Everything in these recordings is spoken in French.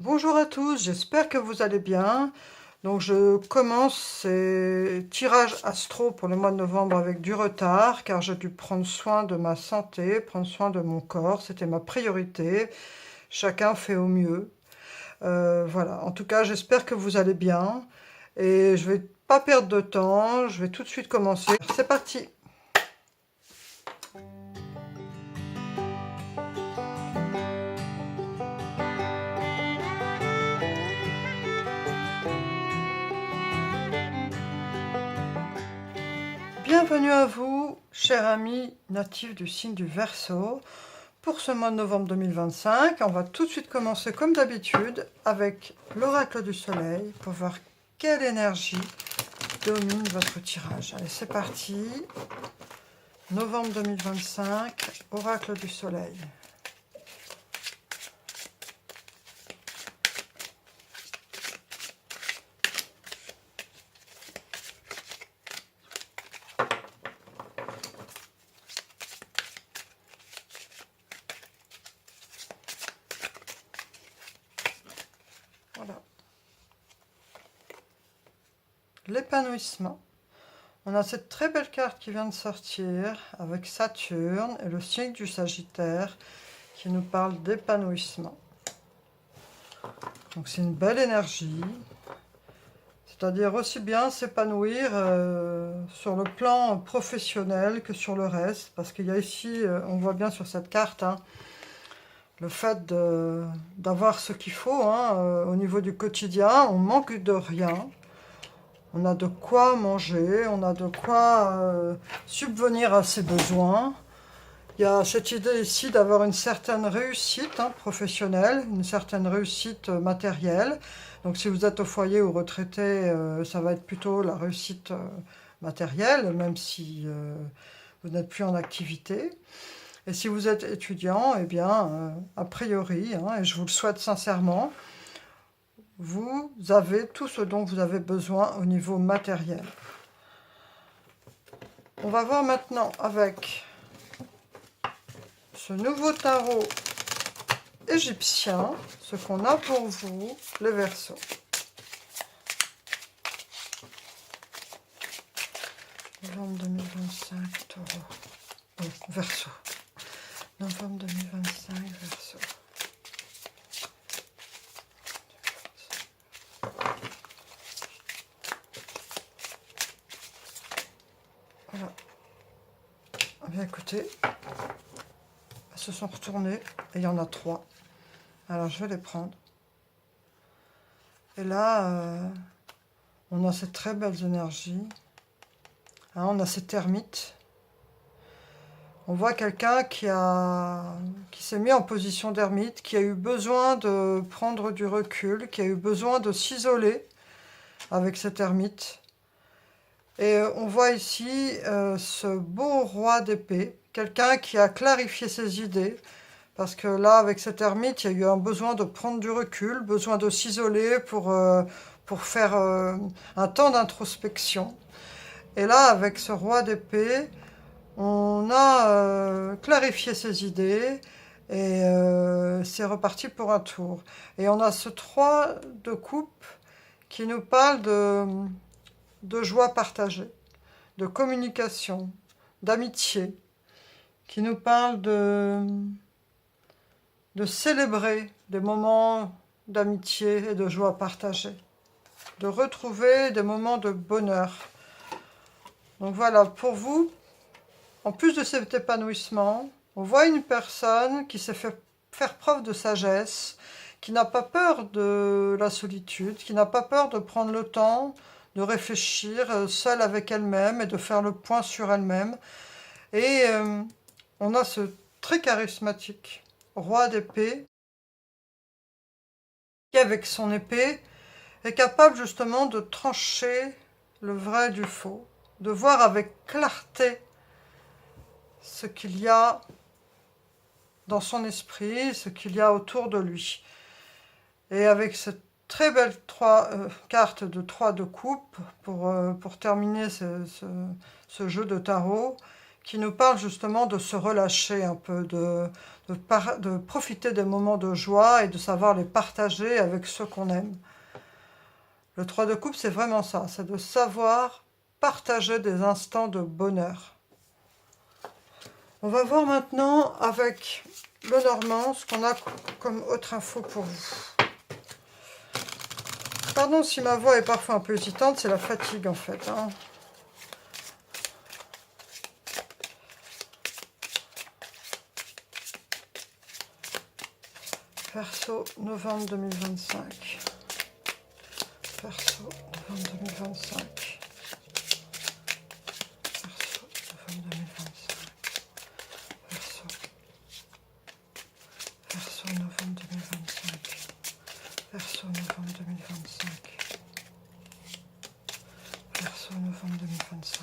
Bonjour à tous, j'espère que vous allez bien. Donc je commence ces tirages astro pour le mois de novembre avec du retard car j'ai dû prendre soin de ma santé, prendre soin de mon corps, c'était ma priorité. Chacun fait au mieux. Voilà, en tout cas j'espère que vous allez bien et je vais pas perdre de temps, je vais tout de suite commencer. C'est parti! Bienvenue à vous, chers amis natifs du signe du Verseau. Pour ce mois de novembre 2025, on va tout de suite commencer comme d'habitude avec l'oracle du soleil pour voir quelle énergie domine votre tirage. Allez, c'est parti. Novembre 2025, oracle du soleil. Voilà. L'épanouissement. On a cette très belle carte qui vient de sortir avec Saturne et le signe du Sagittaire qui nous parle d'épanouissement. Donc c'est une belle énergie, c'est-à-dire aussi bien s'épanouir sur le plan professionnel que sur le reste, parce qu'il y a ici, on voit bien sur cette carte, le fait d'avoir ce qu'il faut au niveau du quotidien. On manque de rien. On a de quoi manger, on a de quoi subvenir à ses besoins. Il y a cette idée ici d'avoir une certaine réussite professionnelle, une certaine réussite matérielle. Donc si vous êtes au foyer ou retraité, ça va être plutôt la réussite matérielle, même si vous n'êtes plus en activité. Et si vous êtes étudiant, eh bien, a priori, et je vous le souhaite sincèrement, vous avez tout ce dont vous avez besoin au niveau matériel. On va voir maintenant avec ce nouveau tarot égyptien ce qu'on a pour vous, les Verseaux. Novembre 2025, taureau. Oh, Verseau. Novembre 2025, Verseau. Voilà. Bien écoutez, elles se sont retournées et il y en a 3. Alors je vais les prendre. Et là, on a ces très belles énergies. On a ces termites. On voit quelqu'un qui s'est mis en position d'ermite, qui a eu besoin de prendre du recul, qui a eu besoin de s'isoler avec cet ermite. Et on voit ici ce beau roi d'épée, quelqu'un qui a clarifié ses idées, parce que là, avec cet ermite, il y a eu un besoin de prendre du recul, besoin de s'isoler pour faire un temps d'introspection. Et là, avec ce roi d'épée, on a clarifié ses idées et c'est reparti pour un tour. Et on a ce 3 de coupe qui nous parle de joie partagée, de communication, d'amitié, qui nous parle de célébrer des moments d'amitié et de joie partagée, de retrouver des moments de bonheur. Donc voilà, pour vous, en plus de cet épanouissement, on voit une personne qui sait faire preuve de sagesse, qui n'a pas peur de la solitude, qui n'a pas peur de prendre le temps de réfléchir seule avec elle-même et de faire le point sur elle-même. Et on a ce très charismatique roi d'épée qui, avec son épée, est capable justement de trancher le vrai du faux, de voir avec clarté ce qu'il y a dans son esprit, ce qu'il y a autour de lui. Et avec cette très belle carte de 3 de coupe pour terminer ce jeu de tarot qui nous parle justement de se relâcher un peu, de profiter des moments de joie et de savoir les partager avec ceux qu'on aime. Le 3 de coupe, c'est vraiment ça, c'est de savoir partager des instants de bonheur. On va voir maintenant avec le Normand ce qu'on a comme autre info pour vous. Pardon si ma voix est parfois un peu hésitante, c'est la fatigue en fait. Verseau, novembre 2025. Verseau, novembre 2025. Verseau, novembre 2025. Verseau. Verseau, novembre 2025. Verseau, novembre 2025. Verseau, novembre 2025.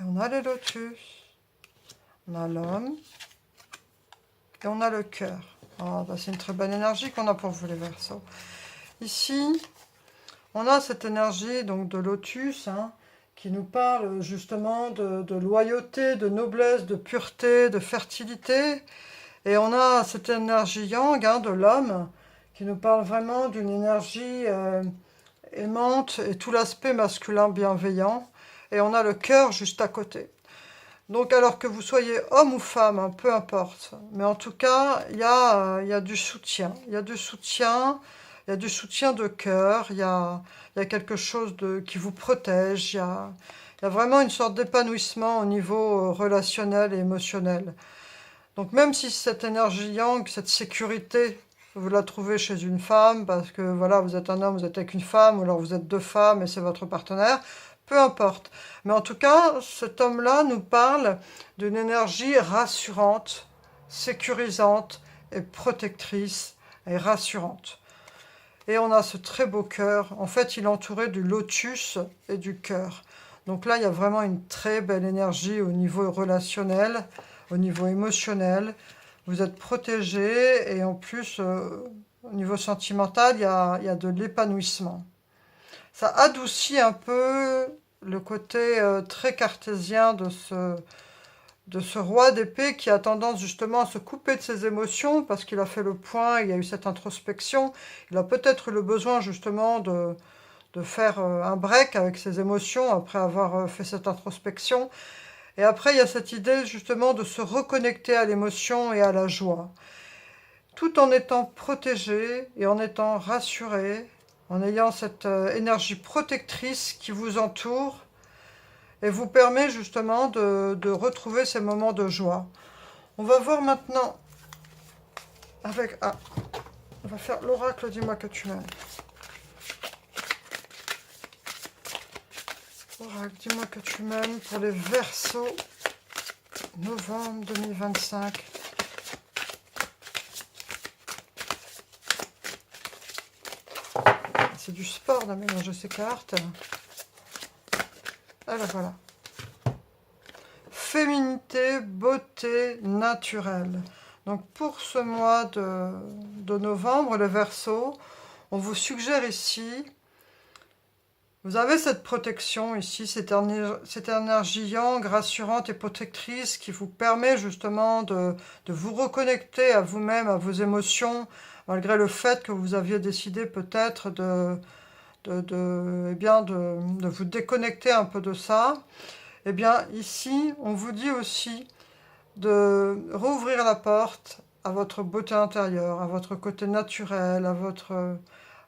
Et on a les lotus. On a l'homme. Et on a le cœur. Oh, bah c'est une très bonne énergie qu'on a pour vous les Verseaux. Ici, on a cette énergie donc de lotus qui nous parle justement de loyauté, de noblesse, de pureté, de fertilité. Et on a cette énergie yang de l'homme qui nous parle vraiment d'une énergie aimante et tout l'aspect masculin bienveillant. Et on a le cœur juste à côté. Donc alors que vous soyez homme ou femme, peu importe, mais en tout cas, il y a du soutien. Il y a du soutien, il y a du soutien de cœur, il y a quelque chose qui vous protège, il y a vraiment une sorte d'épanouissement au niveau relationnel et émotionnel. Donc même si cette énergie yang, cette sécurité, vous la trouvez chez une femme, parce que voilà, vous êtes un homme, vous êtes avec une femme, ou alors vous êtes deux femmes et c'est votre partenaire, peu importe. Mais en tout cas, cet homme-là nous parle d'une énergie rassurante, sécurisante et protectrice et rassurante. Et on a ce très beau cœur. En fait, il est entouré du lotus et du cœur. Donc là, il y a vraiment une très belle énergie au niveau relationnel, au niveau émotionnel. Vous êtes protégé et en plus, au niveau sentimental, il y a de l'épanouissement. Ça adoucit un peu le côté très cartésien de ce roi d'épée qui a tendance justement à se couper de ses émotions parce qu'il a fait le point, il y a eu cette introspection. Il a peut-être eu le besoin justement de faire un break avec ses émotions après avoir fait cette introspection. Et après, il y a cette idée justement de se reconnecter à l'émotion et à la joie, tout en étant protégé et en étant rassuré, en ayant cette énergie protectrice qui vous entoure et vous permet justement de retrouver ces moments de joie. On va voir maintenant avec... Ah, on va faire l'oracle, dis-moi que tu m'aimes. Oracle, dis-moi que tu m'aimes pour les Verseaux, novembre 2025. C'est du sport de mélanger ces cartes. Alors voilà. Féminité, beauté naturelle. Donc pour ce mois de novembre, le Verseau, on vous suggère ici, vous avez cette protection ici, cette énergie yang, rassurante et protectrice qui vous permet justement de vous reconnecter à vous-même, à vos émotions, malgré le fait que vous aviez décidé peut-être de vous déconnecter un peu de ça. Eh bien, ici, on vous dit aussi de rouvrir la porte à votre beauté intérieure, à votre côté naturel,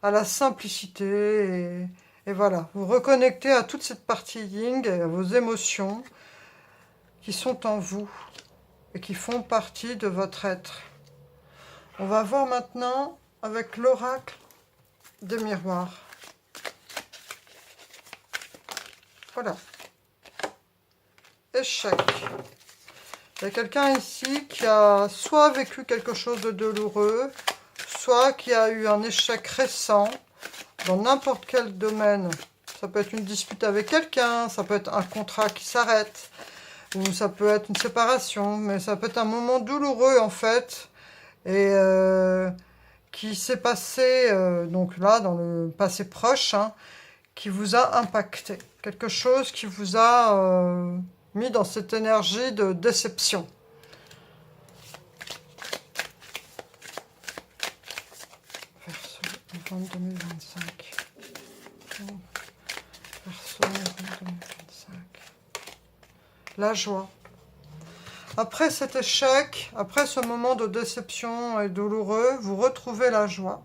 à la simplicité, et voilà, vous reconnecter à toute cette partie yin, à vos émotions qui sont en vous et qui font partie de votre être. On va voir maintenant avec l'oracle des miroirs. Voilà. Échec. Il y a quelqu'un ici qui a soit vécu quelque chose de douloureux, soit qui a eu un échec récent dans n'importe quel domaine. Ça peut être une dispute avec quelqu'un, ça peut être un contrat qui s'arrête, ou ça peut être une séparation, mais ça peut être un moment douloureux en fait, et qui s'est passé, donc là, dans le passé proche, qui vous a impacté. Quelque chose qui vous a mis dans cette énergie de déception. Verseau, novembre 2025. Verseau, novembre 2025. La joie. Après cet échec, après ce moment de déception et douloureux, vous retrouvez la joie.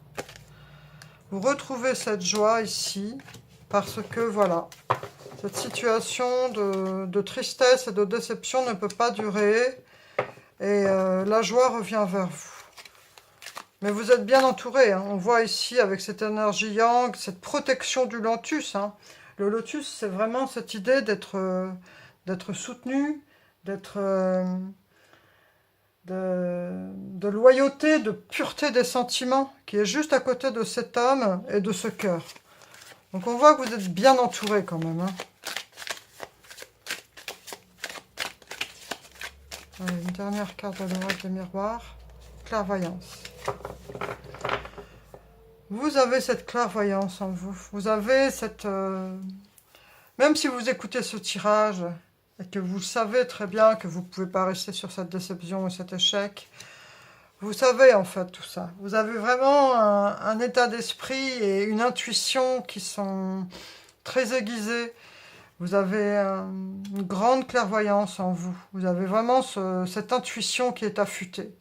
Vous retrouvez cette joie ici, parce que voilà, cette situation de tristesse et de déception ne peut pas durer, et la joie revient vers vous. Mais vous êtes bien entouré, hein. On voit ici avec cette énergie yang, cette protection du lotus, hein. Le lotus, c'est vraiment cette idée d'être soutenu, de loyauté, de pureté des sentiments, qui est juste à côté de cet homme et de ce cœur. Donc on voit que vous êtes bien entouré quand même, hein. Allez, une dernière carte de l'oracle des miroirs. Clairvoyance. Vous avez cette clairvoyance en vous. Vous avez cette... Même si vous écoutez ce tirage et que vous savez très bien que vous ne pouvez pas rester sur cette déception et cet échec, vous savez en fait tout ça. Vous avez vraiment un état d'esprit et une intuition qui sont très aiguisés. Vous avez une grande clairvoyance en vous. Vous avez vraiment cette intuition qui est affûtée.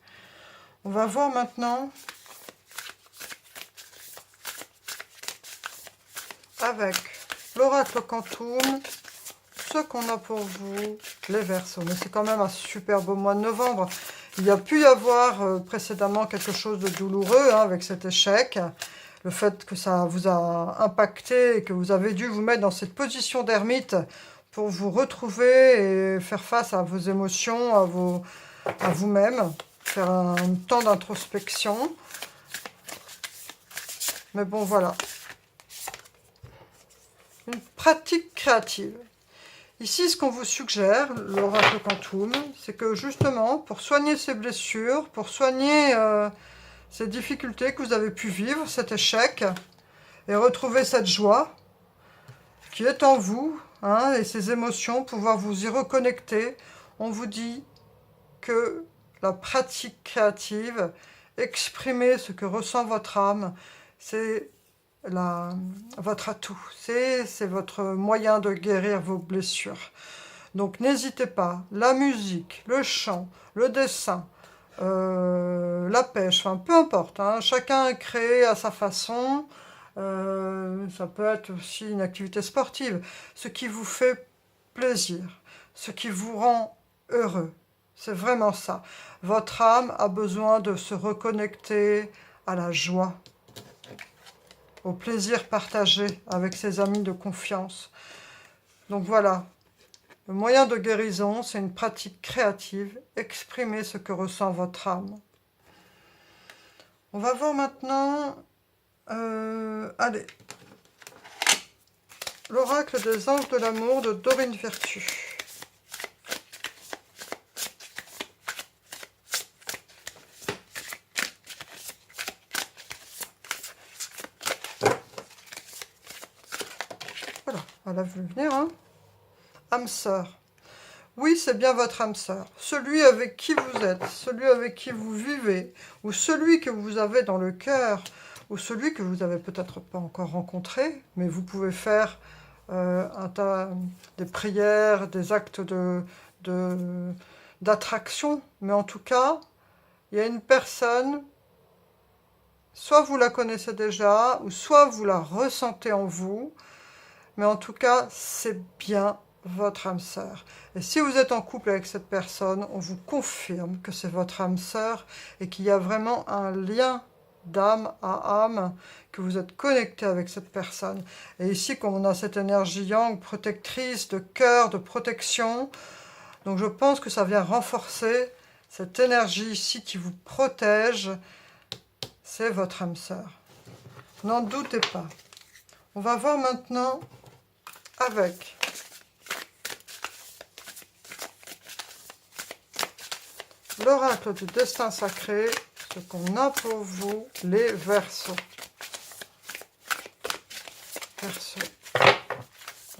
On va voir maintenant avec l'oracle Quantum ce qu'on a pour vous, les Verseaux. Mais c'est quand même un super beau mois de novembre. Il y a pu y avoir précédemment quelque chose de douloureux, hein, avec cet échec. Le fait que ça vous a impacté et que vous avez dû vous mettre dans cette position d'ermite pour vous retrouver et faire face à vos émotions, à vous-même, faire un temps d'introspection. Mais bon, voilà. Une pratique créative. Ici, ce qu'on vous suggère, l'oracle Quantum, c'est que justement, pour soigner ces blessures, pour soigner ces difficultés que vous avez pu vivre, cet échec, et retrouver cette joie qui est en vous, hein, et ces émotions, pouvoir vous y reconnecter, on vous dit que la pratique créative, exprimer ce que ressent votre âme, c'est votre atout, c'est votre moyen de guérir vos blessures. Donc n'hésitez pas, la musique, le chant, le dessin, la pêche, enfin peu importe, hein, chacun est créé à sa façon, ça peut être aussi une activité sportive, ce qui vous fait plaisir, ce qui vous rend heureux, c'est vraiment ça. Votre âme a besoin de se reconnecter à la joie, au plaisir partagé avec ses amis de confiance. Donc voilà, le moyen de guérison, c'est une pratique créative, exprimer ce que ressent votre âme. On va voir maintenant, allez, l'oracle des anges de l'amour de Dorine Vertu. Elle a vu venir, hein. Âme sœur. Oui, c'est bien votre âme sœur. Celui avec qui vous êtes, celui avec qui vous vivez, ou celui que vous avez dans le cœur, ou celui que vous n'avez peut-être pas encore rencontré, mais vous pouvez faire des prières, des actes d'attraction. Mais en tout cas, il y a une personne, soit vous la connaissez déjà, ou soit vous la ressentez en vous, mais en tout cas, c'est bien votre âme sœur. Et si vous êtes en couple avec cette personne, on vous confirme que c'est votre âme sœur et qu'il y a vraiment un lien d'âme à âme, que vous êtes connecté avec cette personne. Et ici, comme on a cette énergie yang, protectrice, de cœur, de protection, donc je pense que ça vient renforcer cette énergie ici qui vous protège. C'est votre âme sœur. N'en doutez pas. On va voir maintenant avec l'oracle du destin sacré, ce qu'on a pour vous, les Verseaux. Verseaux.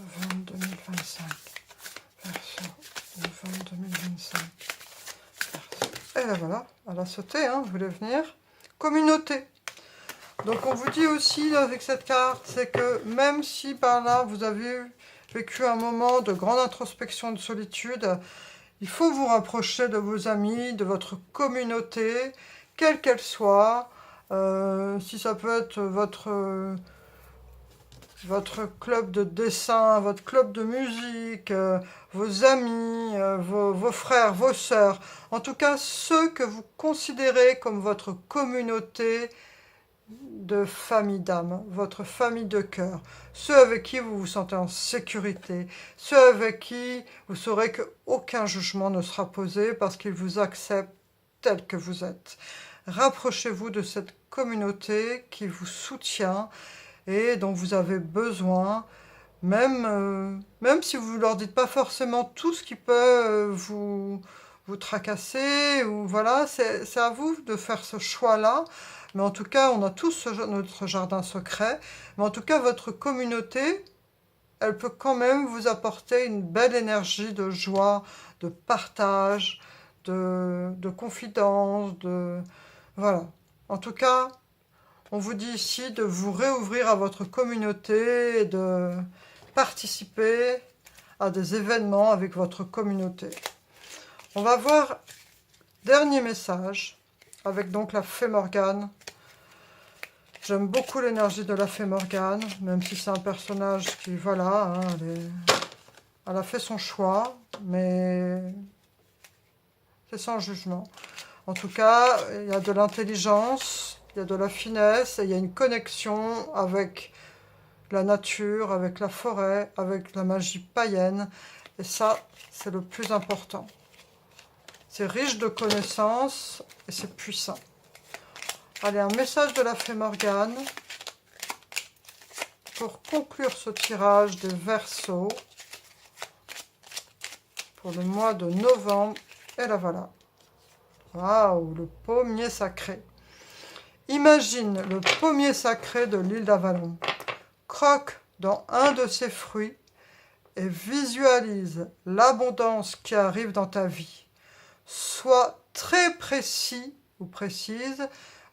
novembre 2025. Verseau, novembre 2025. Et là voilà, elle a sauté, hein, vous voulez venir. Communauté. Donc on vous dit aussi avec cette carte, c'est que même si par là vous avez vécu un moment de grande introspection, de solitude, il faut vous rapprocher de vos amis, de votre communauté, quelle qu'elle soit. Si ça peut être votre club de dessin, votre club de musique, vos amis, vos frères, vos sœurs. En tout cas, ceux que vous considérez comme votre communauté de famille d'âme, votre famille de cœur, ceux avec qui vous vous sentez en sécurité, ceux avec qui vous saurez qu'aucun jugement ne sera posé parce qu'ils vous acceptent tel que vous êtes. Rapprochez-vous de cette communauté qui vous soutient et dont vous avez besoin, même si vous ne leur dites pas forcément tout ce qui peut vous tracasser, ou voilà, c'est à vous de faire ce choix-là. Mais en tout cas, on a tous notre jardin secret. Mais en tout cas, votre communauté, elle peut quand même vous apporter une belle énergie de joie, de partage, de confidence, voilà. En tout cas, on vous dit ici de vous réouvrir à votre communauté et de participer à des événements avec votre communauté. On va voir dernier message avec donc la Fée Morgane. J'aime beaucoup l'énergie de la Fée Morgane, même si c'est un personnage qui, voilà, hein, elle a fait son choix, mais c'est sans jugement. En tout cas, il y a de l'intelligence, il y a de la finesse, et il y a une connexion avec la nature, avec la forêt, avec la magie païenne, et ça, c'est le plus important. C'est riche de connaissances, et c'est puissant. Allez, un message de la Fée Morgane pour conclure ce tirage des Verseaux pour le mois de novembre. Et là voilà. Waouh, le pommier sacré. Imagine le pommier sacré de l'île d'Avalon. Croque dans un de ses fruits et visualise l'abondance qui arrive dans ta vie. Sois très précis ou précise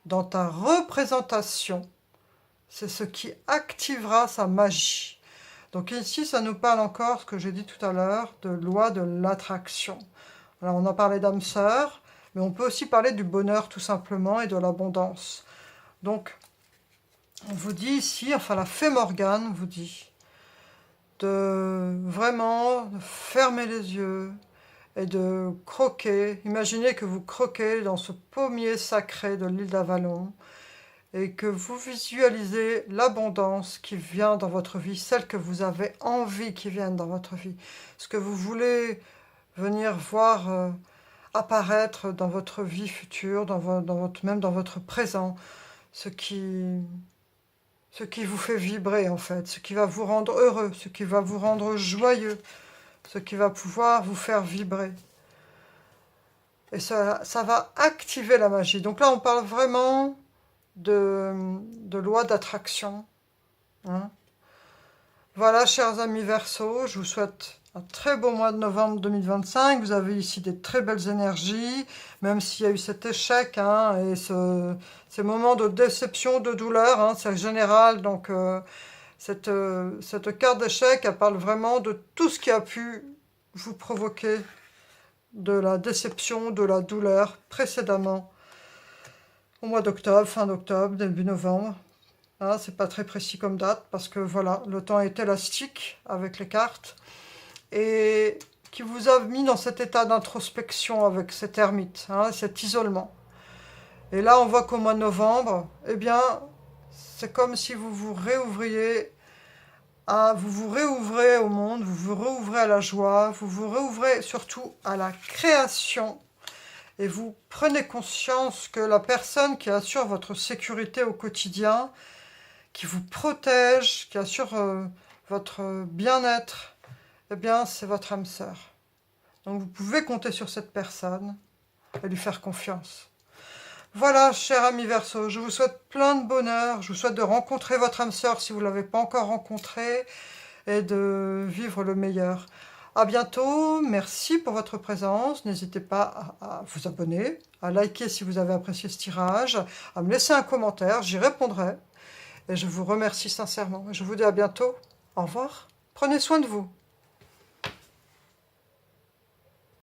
dans ta représentation. C'est ce qui activera sa magie. Donc ici, ça nous parle encore, ce que j'ai dit tout à l'heure, de loi de l'attraction. Alors on a parlé d'âme sœur, mais on peut aussi parler du bonheur tout simplement et de l'abondance. Donc, on vous dit ici, enfin la Fée Morgane vous dit, de vraiment fermer les yeux et de croquer. Imaginez que vous croquez dans ce pommier sacré de l'île d'Avalon et que vous visualisez l'abondance qui vient dans votre vie, celle que vous avez envie qui vienne dans votre vie, ce que vous voulez venir voir apparaître dans votre vie future, même dans votre présent, ce qui vous fait vibrer en fait, ce qui va vous rendre heureux, ce qui va vous rendre joyeux, ce qui va pouvoir vous faire vibrer. Et ça va activer la magie. Donc là, on parle vraiment de loi d'attraction. Hein. Voilà, chers amis Verseaux, je vous souhaite un très beau mois de novembre 2025. Vous avez ici des très belles énergies, même s'il y a eu cet échec hein, et ces moments de déception, de douleur, hein, c'est général. Donc cette carte d'échec, elle parle vraiment de tout ce qui a pu vous provoquer de la déception, de la douleur précédemment, au mois d'octobre, fin d'octobre, début novembre. Hein, c'est pas très précis comme date parce que voilà, le temps est élastique avec les cartes et qui vous a mis dans cet état d'introspection avec cet ermite, hein, cet isolement. Et là, on voit qu'au mois de novembre, eh bien, c'est comme si vous vous réouvriez vous vous réouvrez au monde, vous vous réouvrez à la joie, vous vous réouvrez surtout à la création et vous prenez conscience que la personne qui assure votre sécurité au quotidien, qui vous protège, qui assure votre bien-être, eh bien, c'est votre âme sœur. Donc, vous pouvez compter sur cette personne et lui faire confiance. Voilà, cher ami Verseau, je vous souhaite plein de bonheur. Je vous souhaite de rencontrer votre âme sœur si vous ne l'avez pas encore rencontrée. et de vivre le meilleur. À bientôt, merci pour votre présence. N'hésitez pas à vous abonner, à liker si vous avez apprécié ce tirage, à me laisser un commentaire, j'y répondrai. Et je vous remercie sincèrement. Je vous dis à bientôt. Au revoir. Prenez soin de vous.